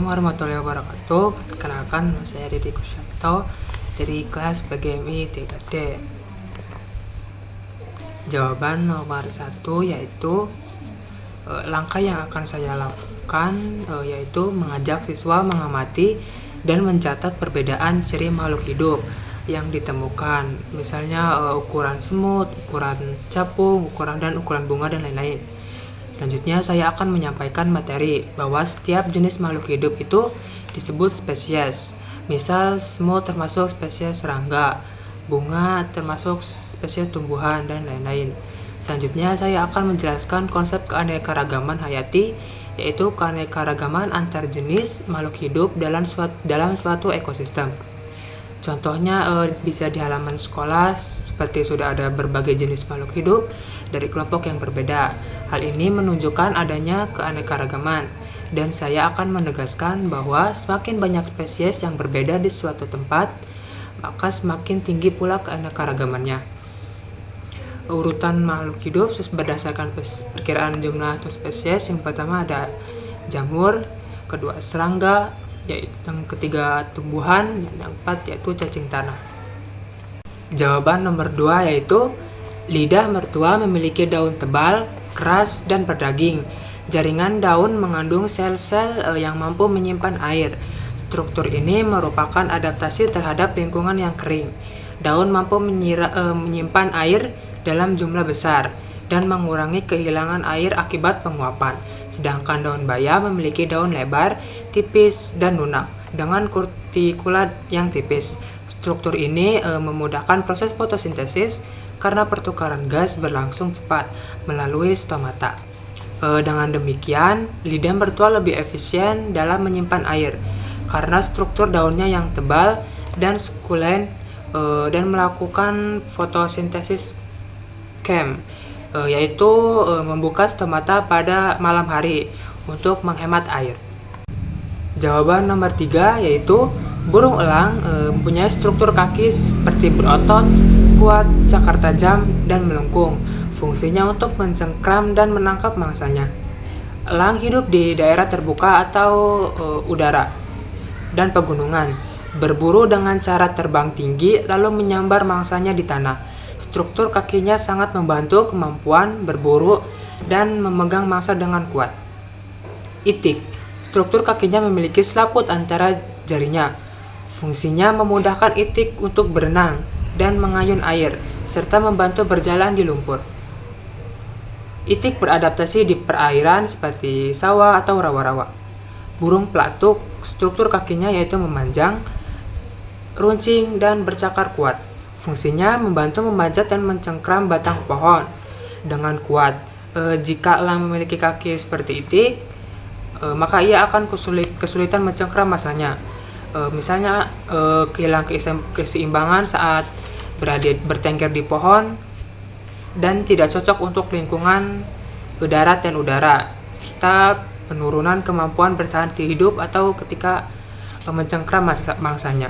Assalamualaikum warahmatullahi wabarakatuh. Perkenalkan, saya Didi Kusyanto dari kelas PGMI 3D. Jawaban nomor 1 yaitu langkah yang akan saya lakukan yaitu mengajak siswa mengamati dan mencatat perbedaan ciri makhluk hidup yang ditemukan, misalnya ukuran semut, ukuran capung, ukuran bunga dan lain-lain. Selanjutnya saya akan menyampaikan materi bahwa setiap jenis makhluk hidup itu disebut spesies. Misal semut termasuk spesies serangga, bunga termasuk spesies tumbuhan dan lain-lain. Selanjutnya saya akan menjelaskan konsep keanekaragaman hayati, yaitu keanekaragaman antar jenis makhluk hidup dalam suatu ekosistem. Contohnya bisa di halaman sekolah, seperti sudah ada berbagai jenis makhluk hidup dari kelompok yang berbeda. Hal ini menunjukkan adanya keanekaragaman, dan saya akan menegaskan bahwa semakin banyak spesies yang berbeda di suatu tempat, maka semakin tinggi pula keanekaragamannya. Urutan makhluk hidup berdasarkan perkiraan jumlah atau spesies. Yang pertama ada jamur, kedua serangga, yang ketiga tumbuhan, yang keempat yaitu cacing tanah. Jawaban nomor 2 yaitu lidah mertua memiliki daun tebal, keras, dan berdaging. Jaringan daun mengandung sel-sel yang mampu menyimpan air. Struktur ini merupakan adaptasi terhadap lingkungan yang kering. Daun mampu menyimpan air dalam jumlah besar dan mengurangi kehilangan air akibat penguapan. Sedangkan daun baya memiliki daun lebar, tipis, dan lunak dengan kutikula yang tipis. Struktur ini memudahkan proses fotosintesis karena pertukaran gas berlangsung cepat melalui stomata. Dengan demikian, lidah mertua lebih efisien dalam menyimpan air karena struktur daunnya yang tebal dan sukulen dan melakukan fotosintesis chem, yaitu membuka stomata pada malam hari untuk menghemat air. Jawaban nomor 3 yaitu burung elang mempunyai struktur kaki seperti berotot, kuat, cakar tajam, dan melengkung. Fungsinya untuk mencengkram dan menangkap mangsanya. Elang hidup di daerah terbuka atau udara dan pegunungan, berburu dengan cara terbang tinggi lalu menyambar mangsanya di tanah. Struktur kakinya sangat membantu kemampuan berburu dan memegang mangsa dengan kuat. Itik, struktur kakinya memiliki selaput antara jarinya. Fungsinya memudahkan itik untuk berenang dan mengayun air, serta membantu berjalan di lumpur. Itik beradaptasi di perairan seperti sawah atau rawa-rawa. Burung pelatuk, struktur kakinya yaitu memanjang, runcing, dan bercakar kuat. Fungsinya membantu memanjat dan mencengkram batang pohon dengan kuat. Jika elang memiliki kaki seperti itik, maka ia akan kesulitan mencengkram masanya. Misalnya kehilangan keseimbangan saat bertengger di pohon dan tidak cocok untuk lingkungan darat dan udara, serta penurunan kemampuan bertahan hidup atau ketika mencengkram mangsanya.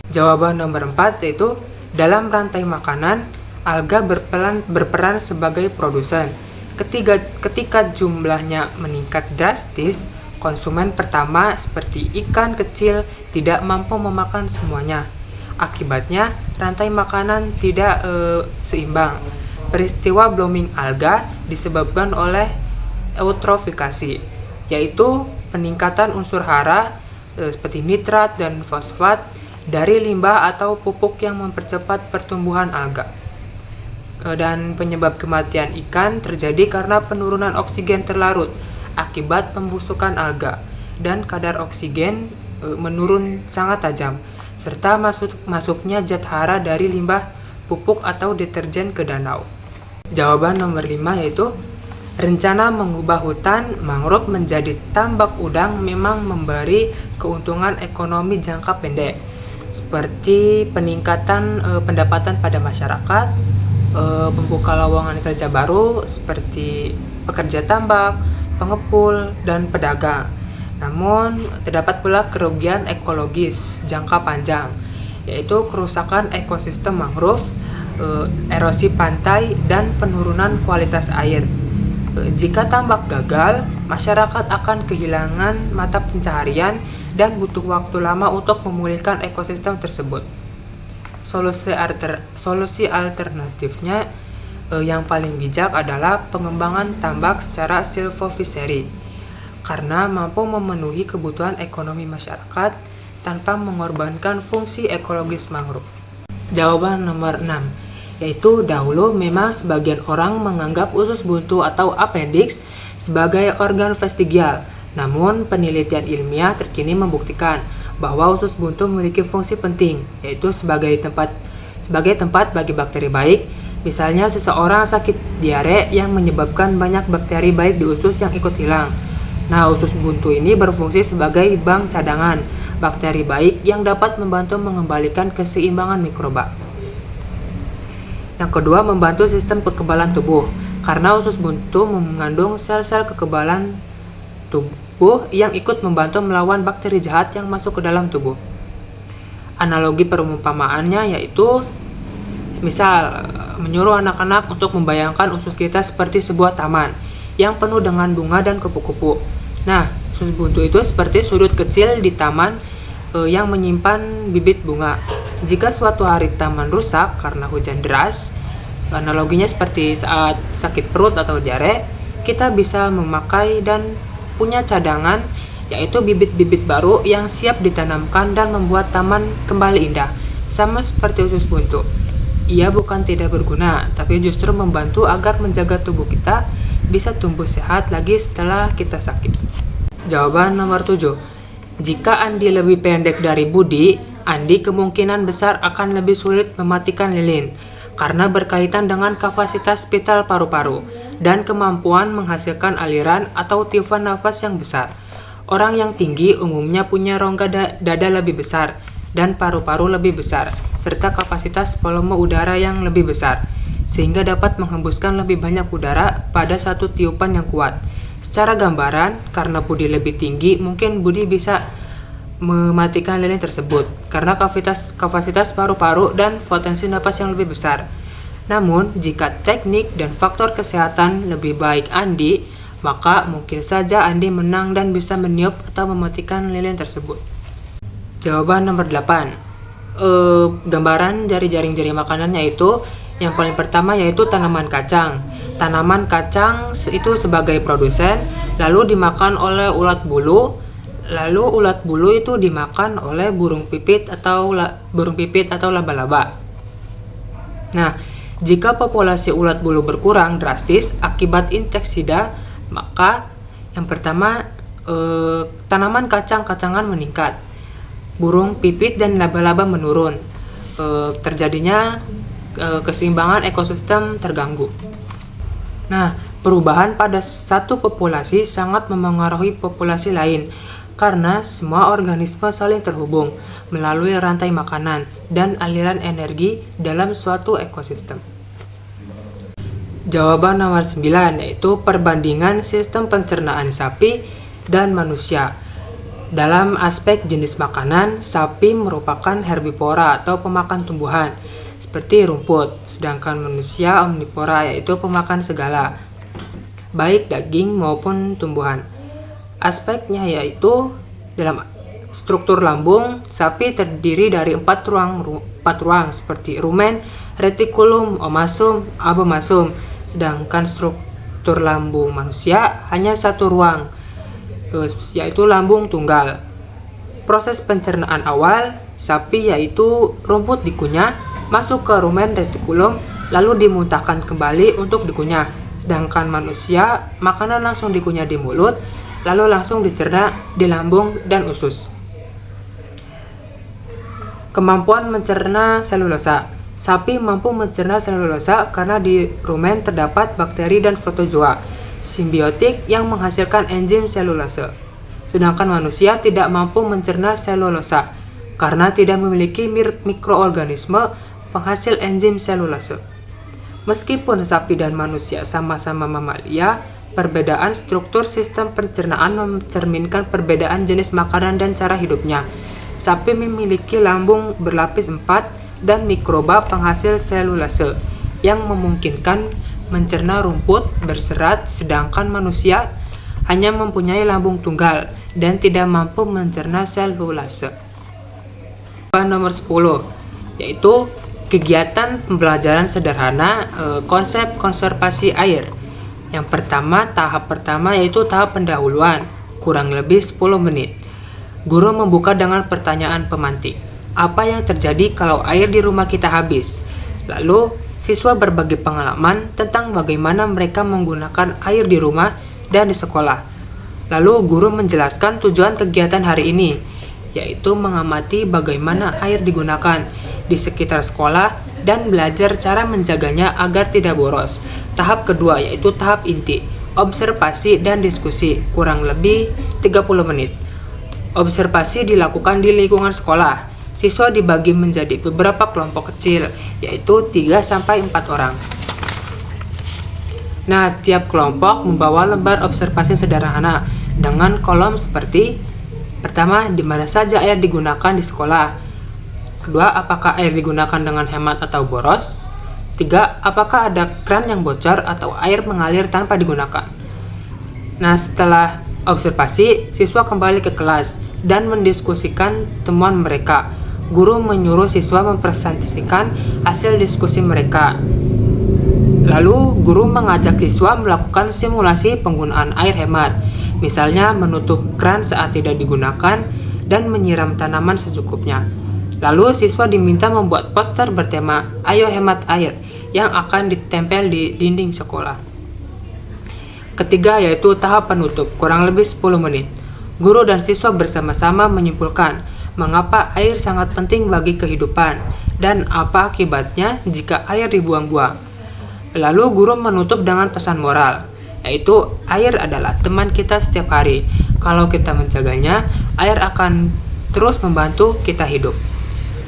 Jawaban nomor 4 yaitu dalam rantai makanan, alga berperan sebagai produsen. Ketika jumlahnya meningkat drastis, konsumen pertama seperti ikan kecil tidak mampu memakan semuanya. Akibatnya, rantai makanan tidak seimbang. Peristiwa blooming alga disebabkan oleh eutrofikasi, yaitu peningkatan unsur hara seperti nitrat dan fosfat dari limbah atau pupuk yang mempercepat pertumbuhan alga. Dan penyebab kematian ikan terjadi karena penurunan oksigen terlarut akibat pembusukan alga, dan kadar oksigen menurun sangat tajam, serta masuknya zat hara dari limbah pupuk atau deterjen ke danau. Jawaban nomor 5 yaitu rencana mengubah hutan mangrove menjadi tambak udang memang memberi keuntungan ekonomi jangka pendek, seperti peningkatan pendapatan pada masyarakat, membuka lowongan kerja baru seperti pekerja tambak, pengepul, dan pedagang. Namun, terdapat pula kerugian ekologis jangka panjang, yaitu kerusakan ekosistem mangrove, erosi pantai, dan penurunan kualitas air. Jika tambak gagal, masyarakat akan kehilangan mata pencaharian dan butuh waktu lama untuk memulihkan ekosistem tersebut. Solusi alternatifnya yang paling bijak adalah pengembangan tambak secara silvofishery, karena mampu memenuhi kebutuhan ekonomi masyarakat tanpa mengorbankan fungsi ekologis mangrove. Jawaban nomor 6, yaitu dahulu memang sebagian orang menganggap usus buntu atau appendix sebagai organ vestigial. Namun, penelitian ilmiah terkini membuktikan bahwa usus buntu memiliki fungsi penting, yaitu sebagai tempat bagi bakteri baik. Misalnya seseorang sakit diare yang menyebabkan banyak bakteri baik di usus yang ikut hilang. Nah, usus buntu ini berfungsi sebagai bank cadangan bakteri baik yang dapat membantu mengembalikan keseimbangan mikroba. Yang kedua, membantu sistem kekebalan tubuh, karena usus buntu mengandung sel-sel kekebalan tubuh yang ikut membantu melawan bakteri jahat yang masuk ke dalam tubuh. Analogi perumpamaannya yaitu misal menyuruh anak-anak untuk membayangkan usus kita seperti sebuah taman yang penuh dengan bunga dan kupu-kupu. Nah, usus buntu itu seperti sudut kecil di taman yang menyimpan bibit bunga. Jika suatu hari taman rusak karena hujan deras, analoginya seperti saat sakit perut atau diare, kita bisa memakai dan punya cadangan, yaitu bibit-bibit baru yang siap ditanamkan dan membuat taman kembali indah. Sama seperti usus buntu, ia bukan tidak berguna, tapi justru membantu agar menjaga tubuh kita bisa tumbuh sehat lagi setelah kita sakit. Jawaban nomor 7, jika Andi lebih pendek dari Budi, Andi kemungkinan besar akan lebih sulit mematikan lilin karena berkaitan dengan kapasitas spital paru-paru dan kemampuan menghasilkan aliran atau tiupan nafas yang besar. Orang yang tinggi umumnya punya rongga dada lebih besar dan paru-paru lebih besar, serta kapasitas volume udara yang lebih besar, sehingga dapat menghembuskan lebih banyak udara pada satu tiupan yang kuat. Secara gambaran, karena Budi lebih tinggi, mungkin Budi bisa mematikan lilin tersebut karena kapasitas paru-paru dan potensi napas yang lebih besar. Namun, jika teknik dan faktor kesehatan lebih baik Andi, maka mungkin saja Andi menang dan bisa meniup atau mematikan lilin tersebut. Jawaban nomor 8. Gambaran dari jaring-jaring makanan yaitu yang paling pertama yaitu tanaman kacang. Tanaman kacang itu sebagai produsen, lalu dimakan oleh ulat bulu. Lalu ulat bulu itu dimakan oleh burung pipit atau laba-laba. Nah, jika populasi ulat bulu berkurang drastis akibat inseksida, maka yang pertama tanaman kacang-kacangan meningkat, burung pipit dan laba-laba menurun, terjadinya keseimbangan ekosistem terganggu. Nah, perubahan pada satu populasi sangat memengaruhi populasi lain karena semua organisme saling terhubung melalui rantai makanan dan aliran energi dalam suatu ekosistem. Jawaban nomor 9 yaitu perbandingan sistem pencernaan sapi dan manusia. Dalam aspek jenis makanan, sapi merupakan herbivora atau pemakan tumbuhan seperti rumput, sedangkan manusia omnivora yaitu pemakan segala, baik daging maupun tumbuhan. Aspeknya yaitu dalam struktur lambung, sapi terdiri dari 4 ruang seperti rumen, retikulum, omasum, abomasum, sedangkan struktur lambung manusia hanya 1 ruang, yaitu lambung tunggal. Proses pencernaan awal sapi yaitu rumput dikunyah, masuk ke rumen retikulum, lalu dimuntahkan kembali untuk dikunyah. Sedangkan manusia, makanan langsung dikunyah di mulut, lalu langsung dicerna di lambung dan usus. Kemampuan mencerna selulosa. Sapi mampu mencerna selulosa karena di rumen terdapat bakteri dan protozoa simbiotik yang menghasilkan enzim selulose. Sedangkan manusia tidak mampu mencerna selulosa karena tidak memiliki mikroorganisme penghasil enzim selulose. Meskipun sapi dan manusia sama-sama mamalia, perbedaan struktur sistem pencernaan mencerminkan perbedaan jenis makanan dan cara hidupnya. Sapi memiliki lambung berlapis 4 dan mikroba penghasil selulase yang memungkinkan mencerna rumput berserat, sedangkan manusia hanya mempunyai lambung tunggal dan tidak mampu mencerna selulase. Nomor 10 yaitu kegiatan pembelajaran sederhana konsep konservasi air. Yang pertama, tahap pertama yaitu tahap pendahuluan, kurang lebih 10 menit. Guru membuka dengan pertanyaan pemantik. Apa yang terjadi kalau air di rumah kita habis? Lalu, siswa berbagi pengalaman tentang bagaimana mereka menggunakan air di rumah dan di sekolah. Lalu, guru menjelaskan tujuan kegiatan hari ini, yaitu mengamati bagaimana air digunakan di sekitar sekolah dan belajar cara menjaganya agar tidak boros. Tahap kedua yaitu tahap inti, observasi dan diskusi, kurang lebih 30 menit. Observasi dilakukan di lingkungan sekolah. Siswa dibagi menjadi beberapa kelompok kecil, yaitu 3-4 orang. Nah, tiap kelompok membawa lembar observasi sederhana dengan kolom seperti: pertama, di mana saja air digunakan di sekolah. Kedua, apakah air digunakan dengan hemat atau boros? 3, apakah ada keran yang bocor atau air mengalir tanpa digunakan? Nah, setelah observasi, siswa kembali ke kelas dan mendiskusikan temuan mereka. Guru menyuruh siswa mempresentasikan hasil diskusi mereka. Lalu, guru mengajak siswa melakukan simulasi penggunaan air hemat, misalnya menutup keran saat tidak digunakan dan menyiram tanaman secukupnya. Lalu, siswa diminta membuat poster bertema "Ayo Hemat Air" yang akan ditempel di dinding sekolah. Ketiga yaitu tahap penutup, kurang lebih 10 menit. Guru dan siswa bersama-sama menyimpulkan mengapa air sangat penting bagi kehidupan dan apa akibatnya jika air dibuang-buang. Lalu guru menutup dengan pesan moral, yaitu air adalah teman kita setiap hari. Kalau kita menjaganya, air akan terus membantu kita hidup.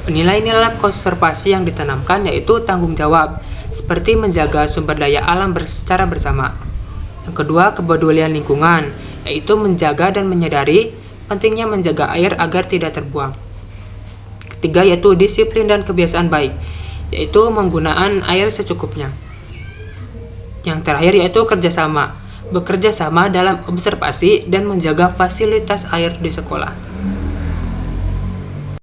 Nilai-nilai konservasi yang ditanamkan yaitu tanggung jawab, seperti menjaga sumber daya alam secara bersama. Yang kedua, kepedulian lingkungan, yaitu menjaga dan menyadari pentingnya menjaga air agar tidak terbuang. Ketiga, yaitu disiplin dan kebiasaan baik, yaitu penggunaan air secukupnya. Yang terakhir yaitu kerjasama, bekerja sama dalam observasi dan menjaga fasilitas air di sekolah.